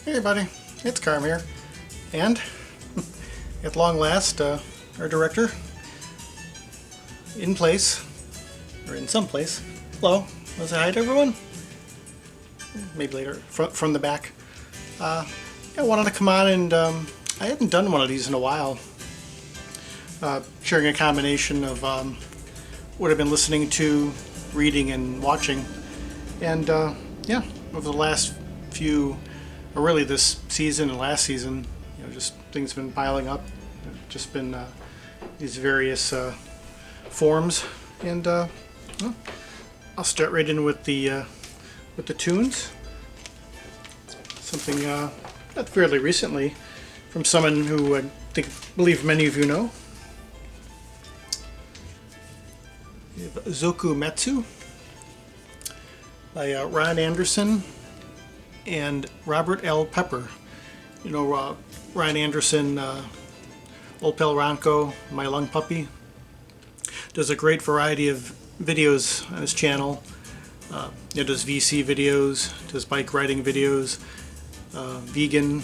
Hey everybody, it's Carm here, and at long last, our director in place, or in some place. Hello, want to say hi to everyone? Maybe later, from the back. I wanted to come on and I hadn't done one of these in a while. Sharing a combination of what I've been listening to, reading, and watching. And yeah, over the last few, or really this season and last season, just things have been piling up. Just been these various forms, and well, I'll start right in with the tunes. Something not fairly recently from someone who I believe many of you know. We have Zoku Metsu by Ron Anderson and Robert L. Pepper. You know, Ron Anderson, Old Pal Ronco, My Lung Puppy, does a great variety of videos on his channel. Does VC videos, does bike riding videos, vegan,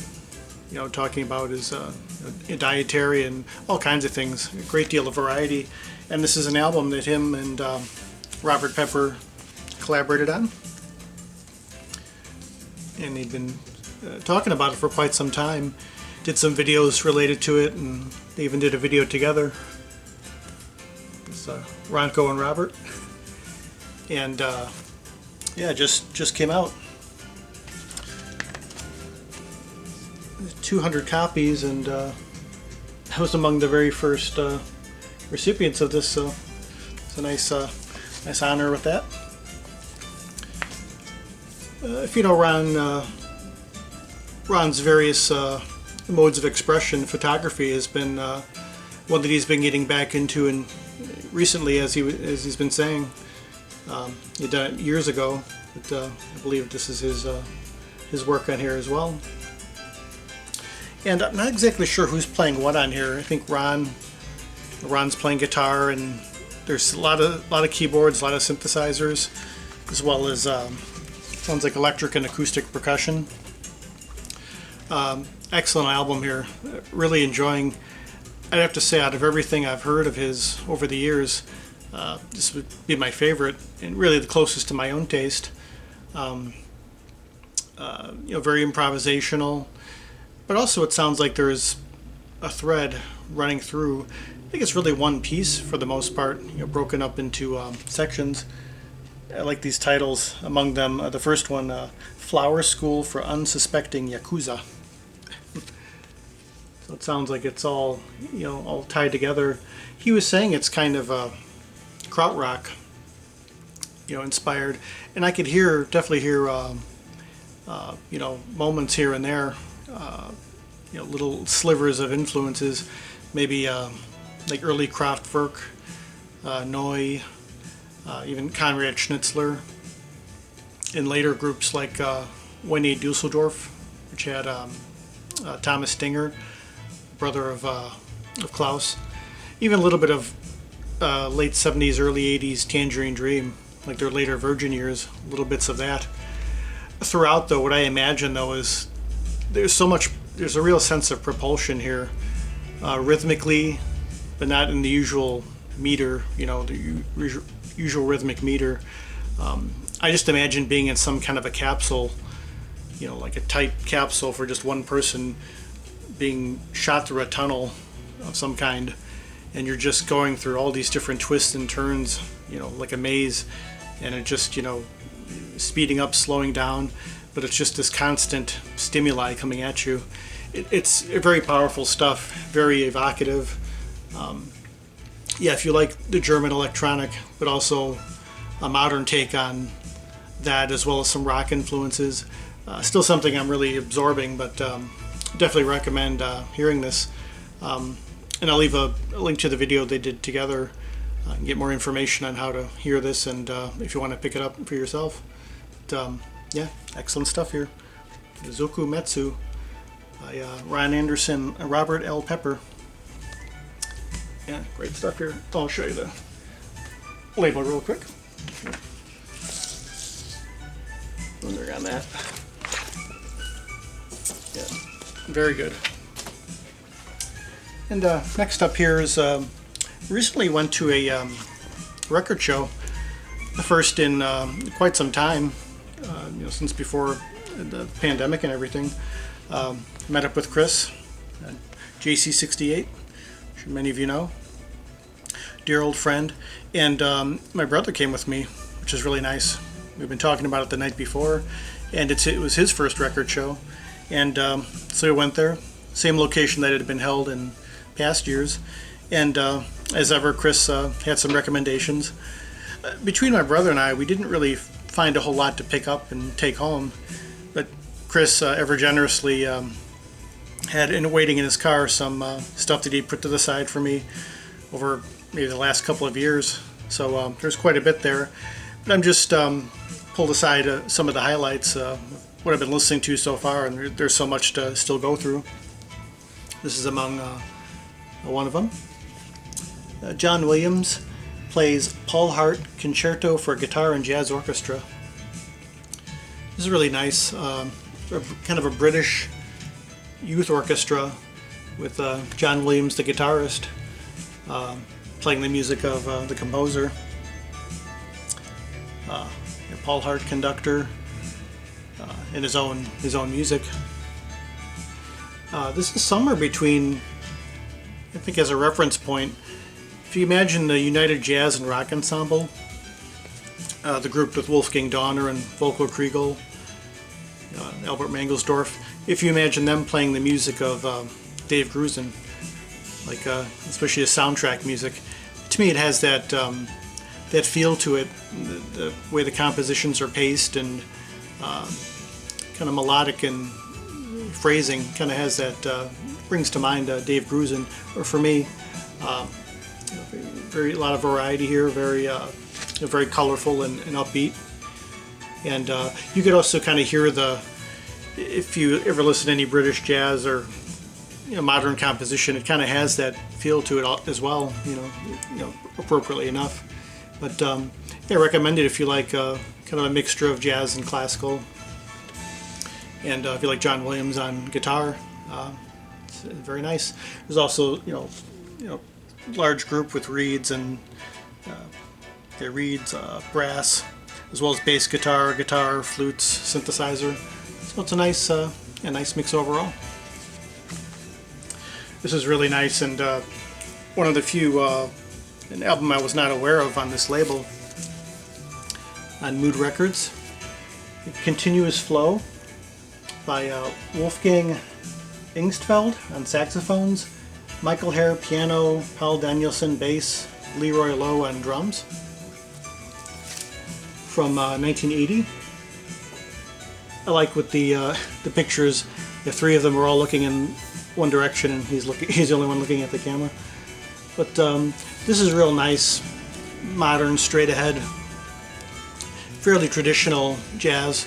talking about his dietary and all kinds of things. A great deal of variety. And this is an album that him and Robert Pepper collaborated on. And they've been talking about it for quite some time. Did some videos related to it, and they even did a video together. It's Ronco and Robert. And yeah, just came out. 200 copies, and I was among the very first recipients of this, so it's a nice honor with that. If you know Ron's various modes of expression, photography has been one that he's been getting back into, and recently, as he's been saying, he done it years ago, but I believe this is his work on here as well. And I'm not exactly sure who's playing what on here. I think Ron's playing guitar, and there's a lot of keyboards, a lot of synthesizers, as well as sounds like electric and acoustic percussion. Excellent album here. Really enjoying. I'd have to say, out of everything I've heard of his over the years, this would be my favorite, and really the closest to my own taste. Very improvisational, but also it sounds like there's a thread running through. I think it's really one piece for the most part, broken up into sections. I like these titles. Among them, the first one, Flower School for Unsuspecting Yakuza. So it sounds like it's all, all tied together. He was saying it's kind of krautrock, inspired, and I could definitely hear, moments here and there, little slivers of influences, maybe like early Kraftwerk, Neu, even Konrad Schnitzler, and later groups like WNUA Dusseldorf, which had Thomas Stinger, brother of Klaus, even a little bit of late 70s, early 80s Tangerine Dream, like their later Virgin years, little bits of that. Throughout, though, what I imagine, though, is there's a real sense of propulsion here, rhythmically, but not in the usual meter, the usual rhythmic meter. I just imagine being in some kind of a capsule, like a tight capsule for just one person, being shot through a tunnel of some kind, and you're just going through all these different twists and turns, like a maze, and it just, speeding up, slowing down, but it's just this constant stimuli coming at you. It's very powerful stuff, very evocative. Yeah, if you like the German electronic, but also a modern take on that, as well as some rock influences, still something I'm really absorbing, but definitely recommend hearing this. And I'll leave a link to the video they did together and get more information on how to hear this, and if you want to pick it up for yourself. But, yeah, excellent stuff here. Zoku Metsu by Ron Anderson and Robert L. Pepper. Yeah, great stuff here. I'll show you the label real quick. When they're on that. Very good. And next up here is recently went to a record show, the first in quite some time, since before the pandemic and everything. Met up with Chris, JC68, I'm sure many of you know, dear old friend, and my brother came with me, which is really nice. We've been talking about it the night before, and it was his first record show, and so we went there, same location that it had been held in past years, and as ever, Chris had some recommendations. Between my brother and I, we didn't really find a whole lot to pick up and take home, but Chris ever generously had waiting in his car some stuff that he put to the side for me over maybe the last couple of years. So there's quite a bit there, but I'm just pulled aside some of the highlights, what I've been listening to so far, and there's so much to still go through. This is among one of them. John Williams plays Paul Hart Concerto for Guitar and Jazz Orchestra. This is really nice, kind of a British youth orchestra with John Williams, the guitarist, playing the music of the composer. Paul Hart, conductor, and his own music. This is somewhere between, I think, as a reference point, if you imagine the United Jazz and Rock Ensemble, the group with Wolfgang Donner and Volker Kriegel, Albert Mangelsdorf, if you imagine them playing the music of Dave Grusin, like especially the soundtrack music, to me it has that feel to it, the way the compositions are paced and kind of melodic and phrasing, kind of has that, brings to mind Dave Grusin, or for me, a lot of variety here, very colorful and upbeat. And you could also kind of hear if you ever listen to any British jazz or modern composition, it kind of has that feel to it as well, appropriately enough. But I recommend it if you like kind of a mixture of jazz and classical, and if you like John Williams on guitar, it's very nice. There's also large group with reeds and brass, as well as bass guitar, flutes, synthesizer. So it's a nice mix overall. This is really nice, and one of the few an album I was not aware of on this label, on Mood Records. Continuous Flow by Wolfgang Angstfeld on saxophones, Michael Hare piano, Paul Danielson bass, Leroy Lowe on drums. From 1980. I like with the pictures, the three of them are all looking in one direction, and he's the only one looking at the camera. But this is real nice, modern, straight ahead, fairly traditional jazz.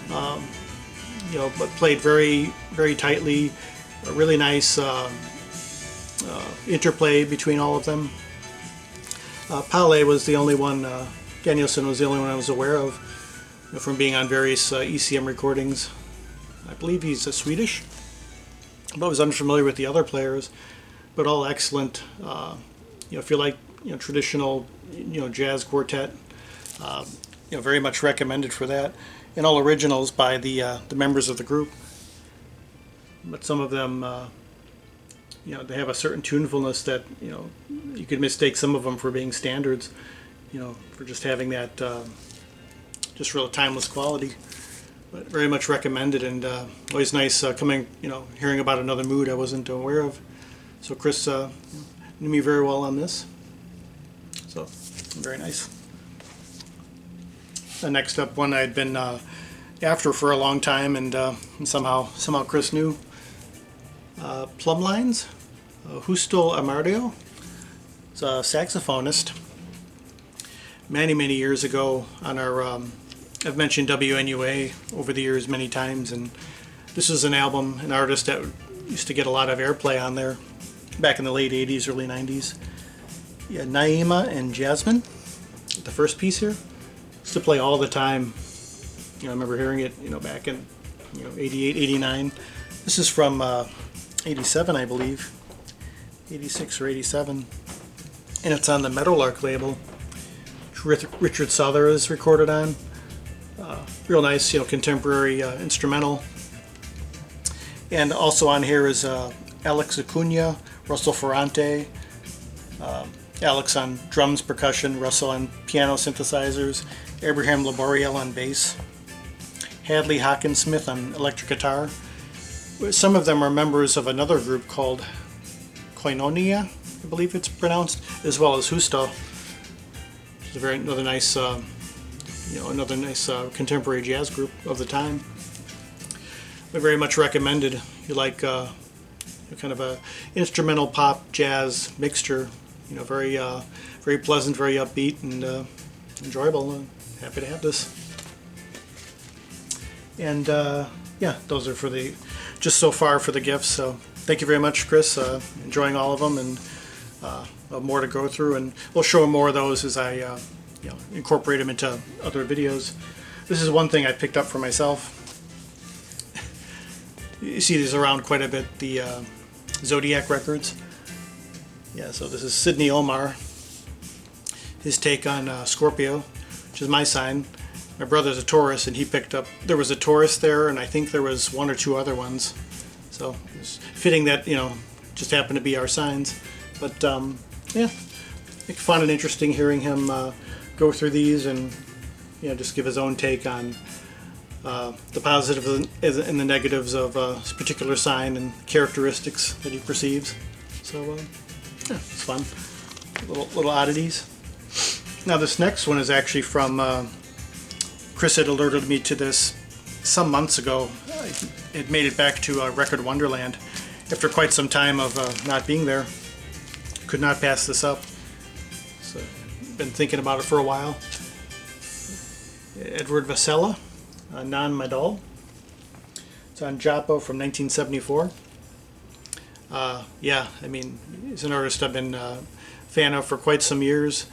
But played very, very tightly. A really nice interplay between all of them. Palle was the only one. Danielson was the only one I was aware of, from being on various ECM recordings. I believe he's Swedish, but I was unfamiliar with the other players, but all excellent. If you like traditional jazz quartet, very much recommended for that, and all originals by the members of the group. But some of them, they have a certain tunefulness that you could mistake some of them for being standards. For just having that just real timeless quality. But very much recommended, and always nice hearing about another mood I wasn't aware of. So Chris knew me very well on this. So very nice. The next up one I'd been after for a long time, and somehow Chris knew. Plumb Lines, Justo Amarillo. It's a saxophonist. Many years ago on our, I've mentioned WNUA over the years many times, and this is an artist that used to get a lot of airplay on there back in the late 80s, early 90s. Yeah, Naima and Jasmine, the first piece here, used to play all the time. I remember hearing it, back in 88, 89. This is from 87, I believe, 86 or 87, and it's on the Meadowlark label, which Richard Souther is recorded on. Real nice, contemporary instrumental. And also on here is Alex Acuna, Russell Ferrante, Alex on drums, percussion, Russell on piano synthesizers, Abraham Laboriel on bass, Hadley Hawkinsmith on electric guitar. Some of them are members of another group called Koinonia, I believe it's pronounced, as well as Husto. It's another nice, contemporary jazz group of the time. I very much recommended. You like kind of a instrumental pop jazz mixture. Very very pleasant, very upbeat, and enjoyable. Happy to have this. And yeah, those are for just so far for the gifts. So thank you very much, Chris. Enjoying all of them, and more to go through, and we'll show more of those as I incorporate them into other videos. This is one thing I picked up for myself. You see these around quite a bit, the Zodiac Records. Yeah, so this is Sidney Omar, his take on Scorpio, which is my sign. My brother's a Taurus, and he picked up, there was a Taurus there, and I think there was one or two other ones. So it's fitting that, just happened to be our signs. But yeah, fun and interesting hearing him go through these and just give his own take on the positive and the negatives of a particular sign and characteristics that he perceives. So yeah, it's fun. Little oddities. Now this next one is actually from Chris had alerted me to this some months ago. It made it back to Record Wonderland after quite some time of not being there. Could not pass this up. So been thinking about it for a while. Edward Vasella, Non Madol. It's on Japo from 1974. Yeah, I mean, he's an artist I've been a fan of for quite some years.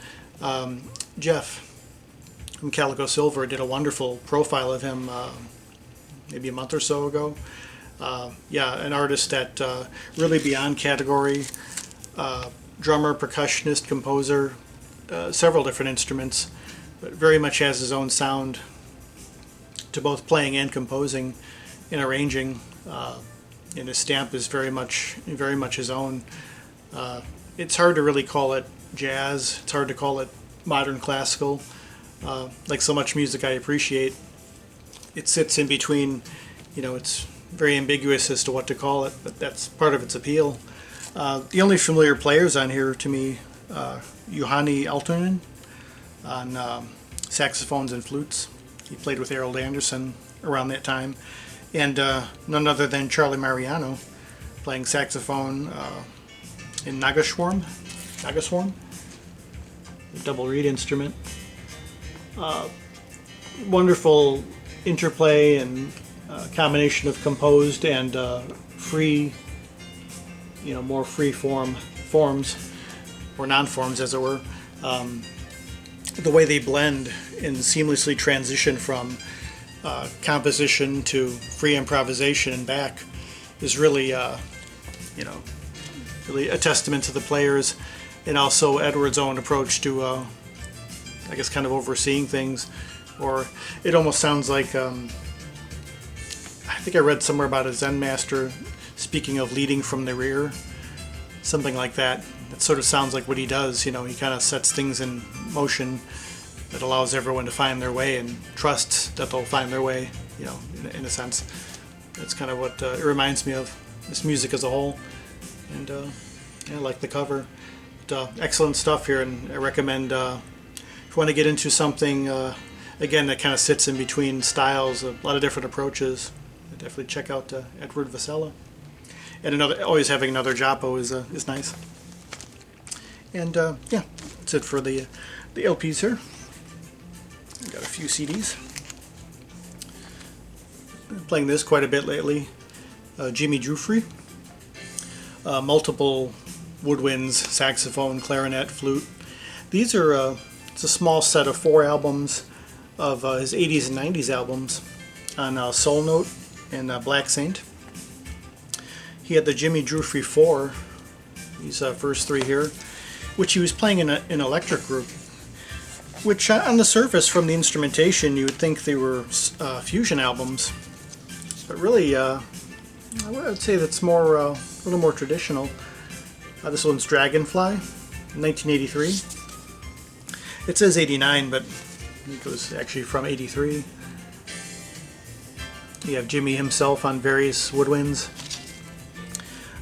Jeff from Calico Silver did a wonderful profile of him maybe a month or so ago. Yeah, an artist that really beyond category, drummer, percussionist, composer, several different instruments, but very much has his own sound to both playing and composing and arranging. And his stamp is very much his own. It's hard to really call it jazz. It's hard to call it modern classical. Like so much music I appreciate, it sits in between. It's very ambiguous as to what to call it, but that's part of its appeal. The only familiar players on here to me, Juhani Aaltonen on saxophones and flutes. He played with Harold Anderson around that time. And none other than Charlie Mariano playing saxophone in Nagaswarm, a double reed instrument. Wonderful interplay and combination of composed and free, more free forms, or non-forms as it were. The way they blend and seamlessly transition from composition to free improvisation and back is really, really a testament to the players, and also Edward's own approach to, I guess, kind of overseeing things. Or it almost sounds like, I think I read somewhere about a Zen master speaking of leading from the rear, something like that. It sort of sounds like what he does. He kind of sets things in motion that allows everyone to find their way and trusts that they'll find their way, in a sense. That's kind of what it reminds me of, this music as a whole. And yeah, I like the cover. But, excellent stuff here, and I recommend if you want to get into something, again, that kind of sits in between styles, a lot of different approaches, definitely check out Edward Vasella. And always having another Japo is nice. And yeah, that's it for the LPs here. Got a few CDs. Been playing this quite a bit lately. Jimmy Giuffre. Multiple woodwinds, saxophone, clarinet, flute. These are it's a small set of 4 albums of his 80s and 90s albums on Soul Note and Black Saint. he had the Jimmy Drewfrey 4, these first three here, which he was playing in an electric group, which on the surface from the instrumentation you would think they were fusion albums, but really I would say that's more a little more traditional. This one's Dragonfly, 1983. It says 89, but I think it was actually from 83. You have Jimmy himself on various woodwinds.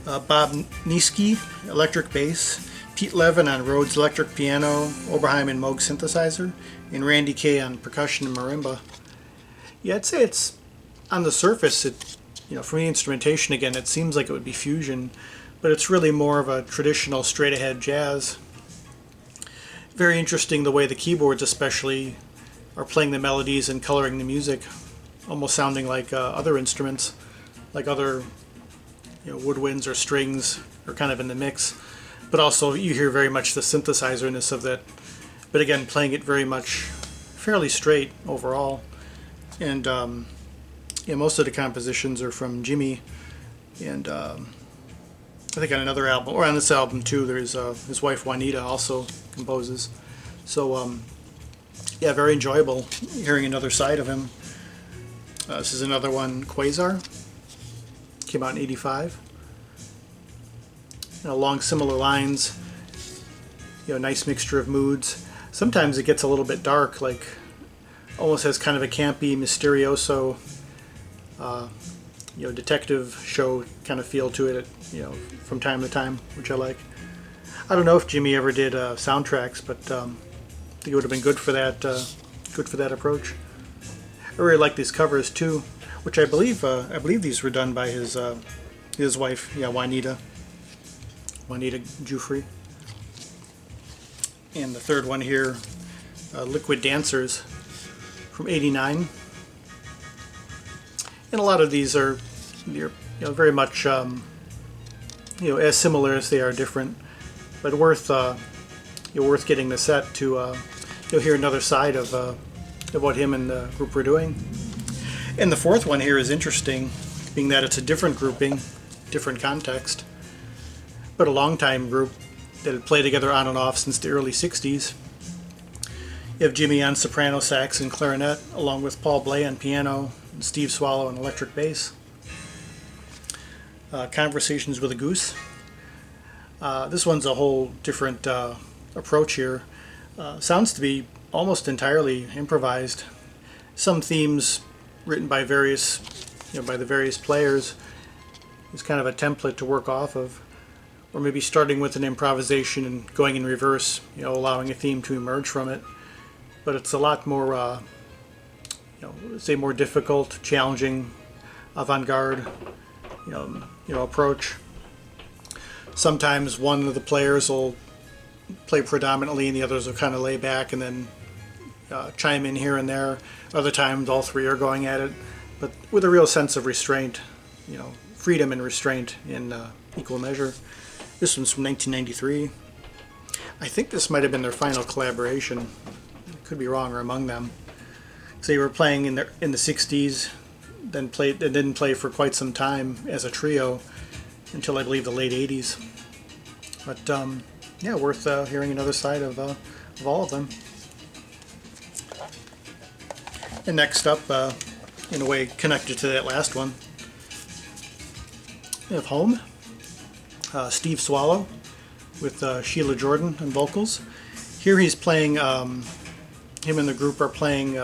Bob Niesky, electric bass. Pete Levin on Rhodes electric piano, Oberheim and Moog synthesizer, and Randy Kay on percussion and marimba. Yeah, I'd say it's, on the surface, from the instrumentation again, it seems like it would be fusion, but it's really more of a traditional straight-ahead jazz. Very interesting the way the keyboards especially are playing the melodies and coloring the music, almost sounding like other instruments, like other woodwinds or strings are kind of in the mix. But also you hear very much the synthesizerness of that, but again playing it very much fairly straight overall. And most of the compositions are from Jimmy, and I think on another album, or on this album too, there's his wife Juanita also composes. So yeah, very enjoyable hearing another side of him. This is another one, Quasar, came out in '85. Along similar lines, nice mixture of moods. Sometimes it gets a little bit dark, like almost has kind of a campy, mysterioso, detective show kind of feel to it, from time to time, which I like. I don't know if Jimmy ever did soundtracks, but I think it would have been good for that approach. I really like these covers too, which I believe these were done by his wife, Juanita Drewfrey. And the third one here, Liquid Dancers from '89. And a lot of these are very much as similar as they are different, but worth getting the set to hear another side of what him and the group were doing. And the fourth one here is interesting, being that it's a different grouping, different context, but a long-time group that had played together on and off since the early 60s. You have Jimmy on soprano sax and clarinet, along with Paul Bley on piano, and Steve Swallow on electric bass. Conversations with a Goose. This one's a whole different approach here. Sounds to be almost entirely improvised. Some themes written by the various players. It's kind of a template to work off of, or maybe starting with an improvisation and going in reverse, allowing a theme to emerge from it. But it's a lot more, say more difficult, challenging, avant-garde, approach. Sometimes one of the players will play predominantly and the others will kind of lay back and then chime in here and there. Other times all three are going at it, but with a real sense of restraint, freedom and restraint in equal measure. This one's from 1993. I think this might have been their final collaboration. I could be wrong, or among them. So they were playing in the 60s, then didn't play for quite some time as a trio until I believe the late 80s. But yeah, worth hearing another side of all of them. And next up, in a way connected to that last one, we have Home. Steve Swallow with Sheila Jordan on vocals. Here he's playing, him and the group are playing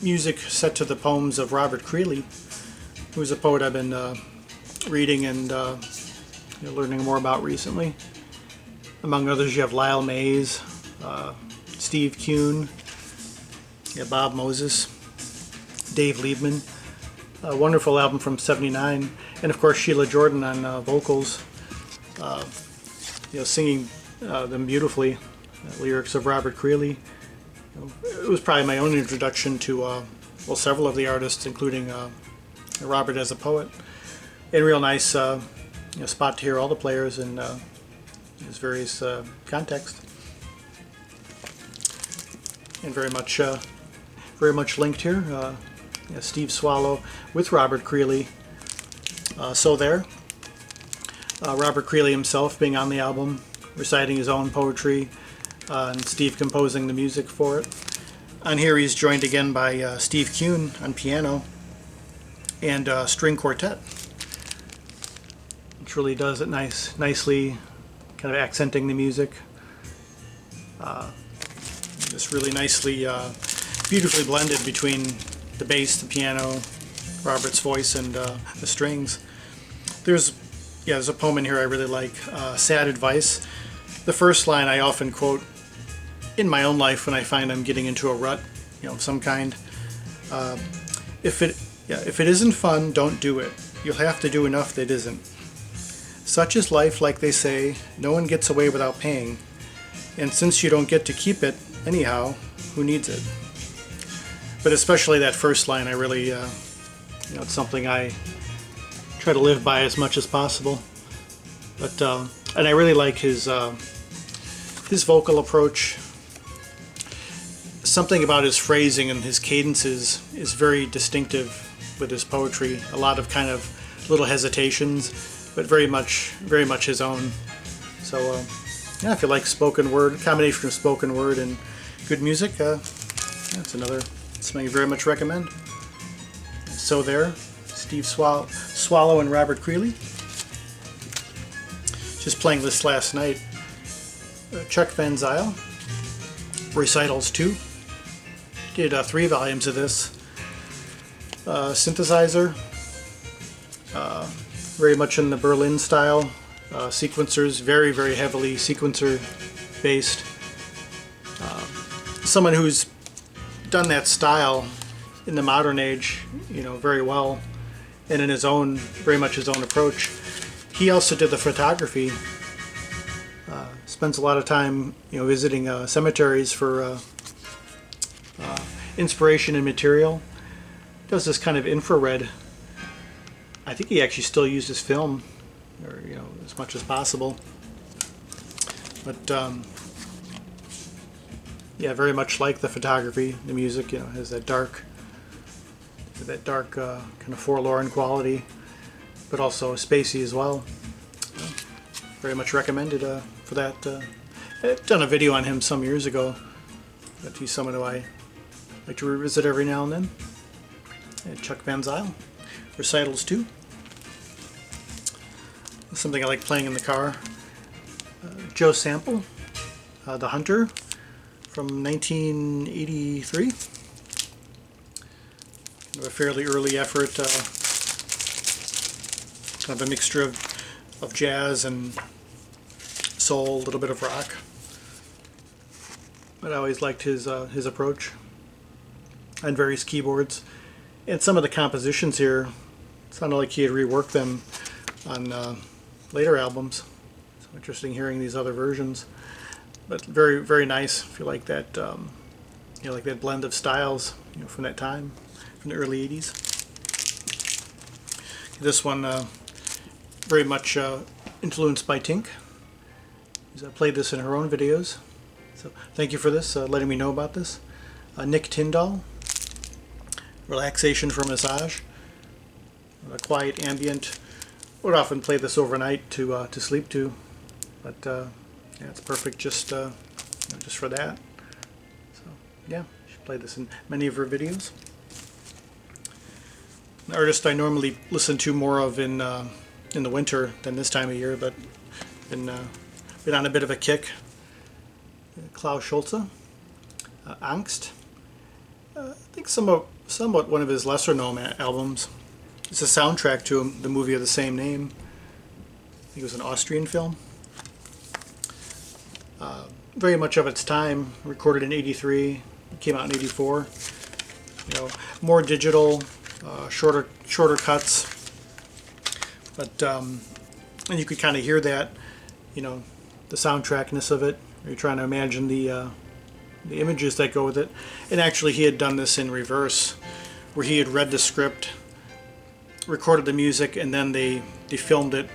music set to the poems of Robert Creeley, who's a poet I've been reading and learning more about recently. Among others, you have Lyle Mays, Steve Kuhn, Bob Moses, Dave Liebman. A wonderful album from '79, and of course Sheila Jordan on vocals, singing them beautifully. Lyrics of Robert Creeley. It was probably my own introduction to several of the artists, including Robert as a poet. And real nice spot to hear all the players in his various contexts, and very much linked here. Steve Swallow with Robert Creeley So There. Robert Creeley himself being on the album, reciting his own poetry, and Steve composing the music for it. On here he's joined again by Steve Kuhn on piano and string quartet, which really does it nicely, kind of accenting the music. Just really nicely, beautifully blended between the bass, the piano, Robert's voice, and the strings. There's a poem in here I really like, Sad Advice. The first line I often quote in my own life when I find I'm getting into a rut, of some kind. If it isn't fun, don't do it. You'll have to do enough that isn't. Such is life, like they say, no one gets away without paying. And since you don't get to keep it anyhow, who needs it? But especially that first line, I really, it's something I try to live by as much as possible. But and I really like his vocal approach. Something about his phrasing and his cadences is very distinctive with his poetry. A lot of kind of little hesitations, but very much his own. So if you like spoken word, a combination of spoken word and good music, that's something I very much recommend. So There, Steve Swallow and Robert Creeley. Just playing this last night. Chuck Van Zyl, Recitals 2. Did 3 volumes of this. Synthesizer, very much in the Berlin style. Sequencers, very, very heavily sequencer based. Someone who's done that style in the modern age, very well, and in very much his own approach. He also did the photography. Spends a lot of time, visiting cemeteries for inspiration and material. Does this kind of infrared. I think he actually still uses film, or as much as possible. But very much like the photography, the music. Has that dark kind of forlorn quality, but also spacey as well. Very much recommended for that. I've done a video on him some years ago, but he's someone who I like to revisit every now and then. And Chuck Van Zyl, Recitals 2. Something I like playing in the car. Joe Sample, The Hunter, from 1983. Kind of a fairly early effort, kind of a mixture of jazz and soul, a little bit of rock. But I always liked his approach on various keyboards. And some of the compositions here, it sounded like he had reworked them on later albums. So interesting hearing these other versions. But very, very nice if you like that, like that blend of styles, from that time, from the early 80s. This one, very much influenced by Tink. I played this in her own videos. So thank you for this, letting me know about this. Nick Tyndall, Relaxation For Massage. A quiet, ambient. Would often play this overnight to sleep to, but it's perfect just for that. So she played this in many of her videos. An artist I normally listen to more of in the winter than this time of year, but been on a bit of a kick. Klaus Schulze, Angst. I think somewhat one of his lesser known albums. It's a soundtrack to the movie of the same name. I think it was an Austrian film. Very much of its time, recorded in '83, came out in '84. More digital, shorter cuts. But and you could kind of hear that, the soundtrackness of it. You're trying to imagine the images that go with it. And actually, he had done this in reverse, where he had read the script, recorded the music, and then they filmed it,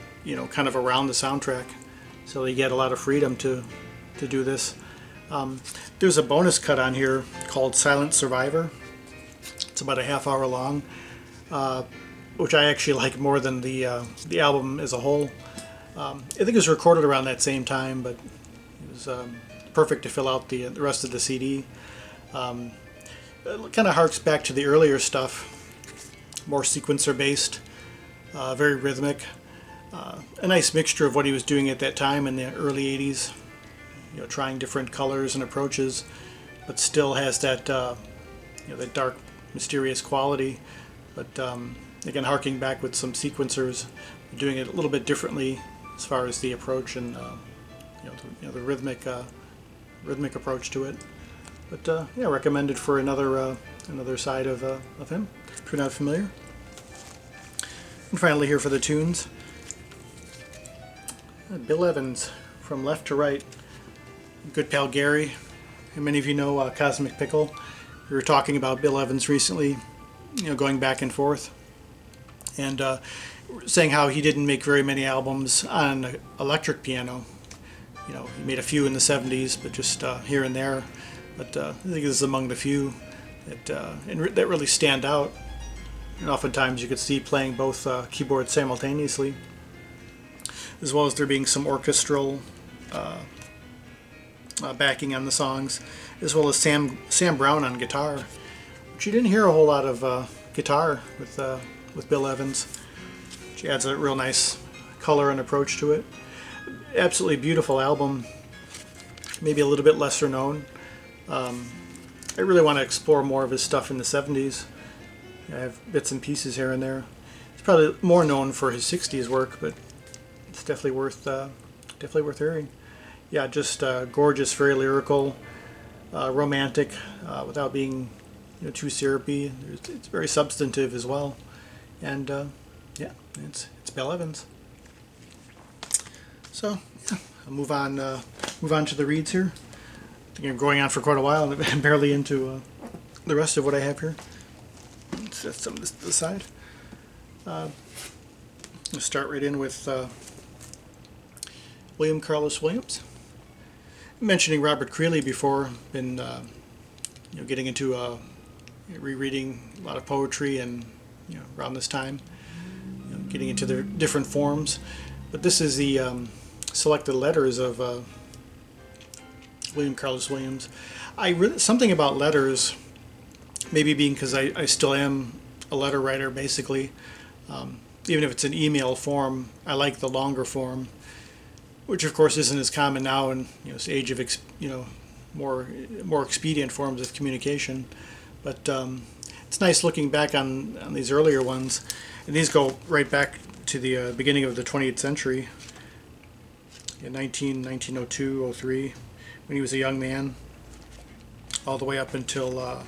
kind of around the soundtrack. So he had a lot of freedom to do this. There's a bonus cut on here called Silent Survivor. It's about a half hour long. which I actually like more than the album as a whole. I think it was recorded around that same time, but it was perfect to fill out the rest of the CD. It kind of harks back to the earlier stuff, more sequencer based, very rhythmic. A nice mixture of what he was doing at that time in the early 80s, trying different colors and approaches, but still has that that dark, mysterious quality. But again, harking back with some sequencers, doing it a little bit differently as far as the approach and the rhythmic approach to it. But yeah, recommended for another side of him, if you're not familiar. And finally, here for the tunes, Bill Evans, From Left to Right. Good pal Gary, and many of you know Cosmic Pickle. We were talking about Bill Evans recently, going back and forth, and saying how he didn't make very many albums on electric piano. He made a few in the 70s, but just here and there. But I think this is among the few that really stand out. And oftentimes you could see playing both keyboards simultaneously, as well as there being some orchestral backing on the songs, as well as Sam Brown on guitar, which you didn't hear a whole lot of guitar with Bill Evans, which adds a real nice color and approach to it. Absolutely beautiful album, maybe a little bit lesser known. I really want to explore more of his stuff in the 70s. I have bits and pieces here and there. He's probably more known for his 60s work, but it's definitely worth hearing. Yeah, just gorgeous, very lyrical, romantic, without being too syrupy. It's very substantive as well, and yeah, it's Bill Evans. So yeah, I'll move on to the reads here. I think I'm going on for quite a while, and I'm barely into the rest of what I have here. Let's set some of this to the side. I'll start right in with William Carlos Williams. Mentioning Robert Creeley before, been getting into rereading a lot of poetry, and around this time, getting into their different forms. But this is the selected letters of William Carlos Williams. Something about letters, maybe being because I still am a letter writer basically. Even if it's an email form, I like the longer form, which of course isn't as common now in this age of more expedient forms of communication. But it's nice looking back on these earlier ones, and these go right back to the beginning of the 20th century, in 1902, 03, when he was a young man, all the way up until I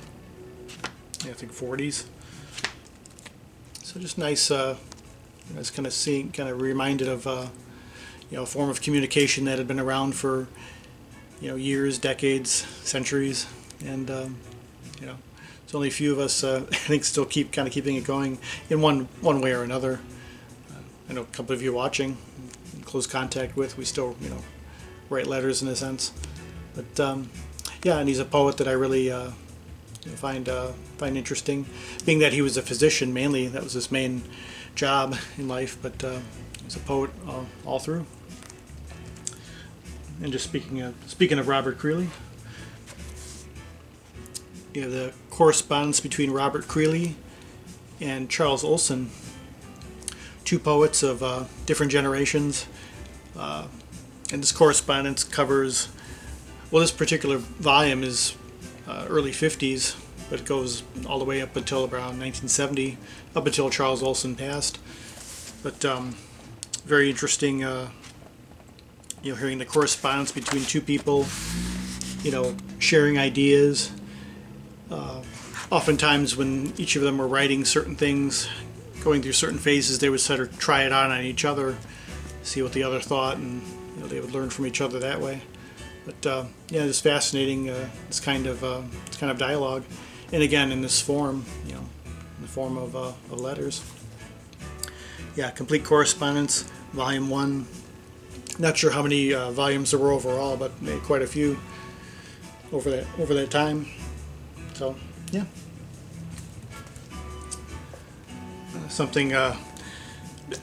think 40s. So just nice. I was kind of reminded of a form of communication that had been around for years, decades, centuries, and it's only a few of us I think still keeping it going in one way or another. I know a couple of you watching, in close contact with. We still write letters in a sense, but yeah, and he's a poet that I really find interesting, being that he was a physician mainly. That was his main job in life, but he's a poet all through. And just speaking of Robert Creeley, the correspondence between Robert Creeley and Charles Olson, two poets of different generations, and this correspondence covers, well, this particular volume is early 50s, but it goes all the way up until around 1970, up until Charles Olson passed. But very interesting, hearing the correspondence between two people, sharing ideas. Oftentimes when each of them were writing certain things, going through certain phases, they would sort of try it on each other, see what the other thought, and they would learn from each other that way. But yeah, it's fascinating, this kind of dialogue, and again in this form, in the form of letters. Yeah, Complete Correspondence, Volume 1. Not sure how many volumes there were overall, but maybe quite a few over that time. So yeah. something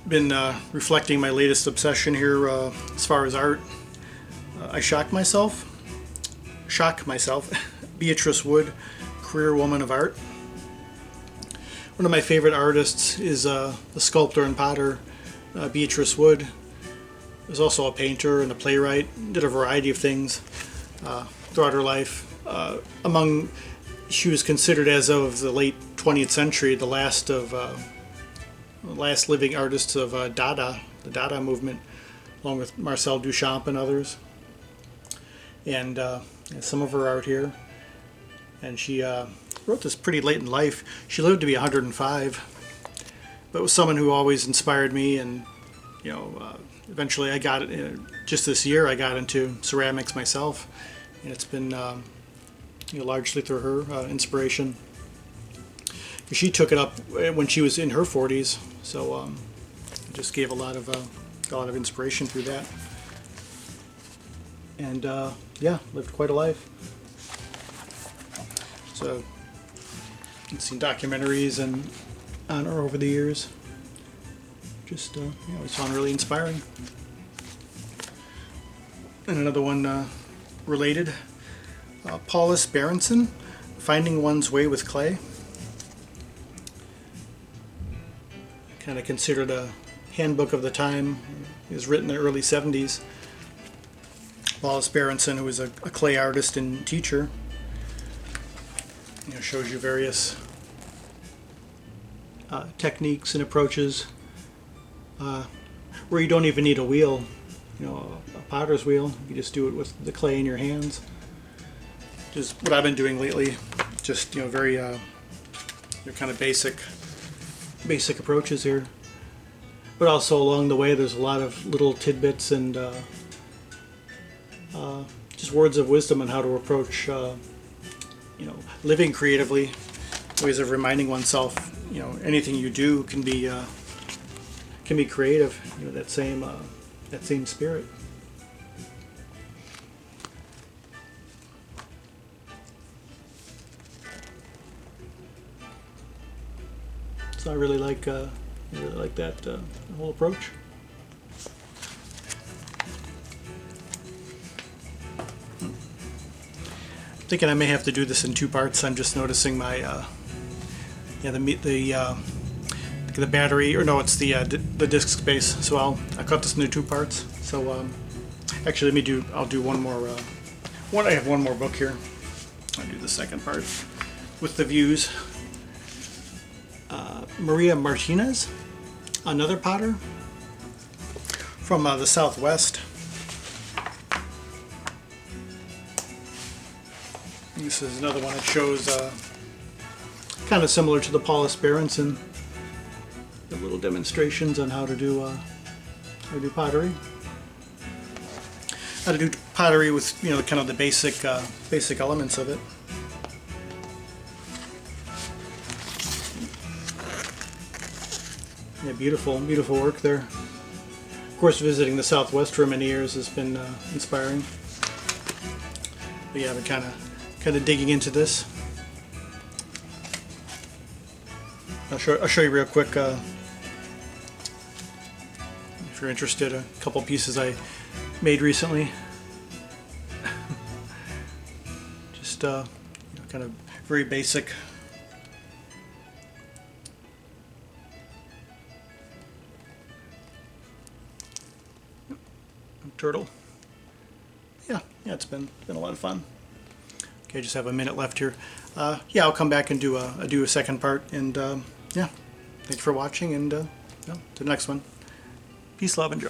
been reflecting my latest obsession here as far as art. I shock myself. Beatrice Wood, career woman of art. One of my favorite artists is the sculptor and potter Beatrice Wood. Was also a painter and a playwright. Did a variety of things throughout her life. She was considered, as of the late 20th century, the last living artists of the Dada movement, along with Marcel Duchamp and others. And some of her art here. And she wrote this pretty late in life. She lived to be 105, but was someone who always inspired me. And eventually, I got just this year I got into ceramics myself, and it's been largely through her inspiration. She took it up when she was in her 40s, so it just gave a lot of inspiration through that. And lived quite a life. So I've seen documentaries on her over the years. Just always found really inspiring. And another one related, Paulus Benson, Finding One's Way with Clay. Kind of considered a handbook of the time. It was written in the early 70s. Paulus Benson, who was a clay artist and teacher, shows you various techniques and approaches where you don't even need a wheel, a potter's wheel. You just do it with the clay in your hands. Just what I've been doing lately. Just very kind of basic approaches here. But also along the way, there's a lot of little tidbits and just words of wisdom on how to approach, living creatively. Ways of reminding oneself, anything you do can be creative. That same spirit. So I really like that whole approach. Thinking I may have to do this in two parts. I'm just noticing my the battery, or no, it's the disk space. So I'll cut this into two parts. So actually, I'll do one more. I have one more book here. I'll do the second part with the views. Maria Martinez, another potter from the Southwest. This is another one that shows kind of similar to the Paulus Benson, the little demonstrations on how to do pottery. How to do pottery with kind of the basic elements of it. Yeah, beautiful work there. Of course, visiting the Southwest for many years has been inspiring. But yeah, I've been kind of digging into this. I'll show you real quick, if you're interested, a couple pieces I made recently. Just kind of very basic. Turtle. Yeah, it's been a lot of fun. Okay, I just have a minute left here. I'll come back and do a second part. And thanks for watching, and to the next one. Peace, love, and joy.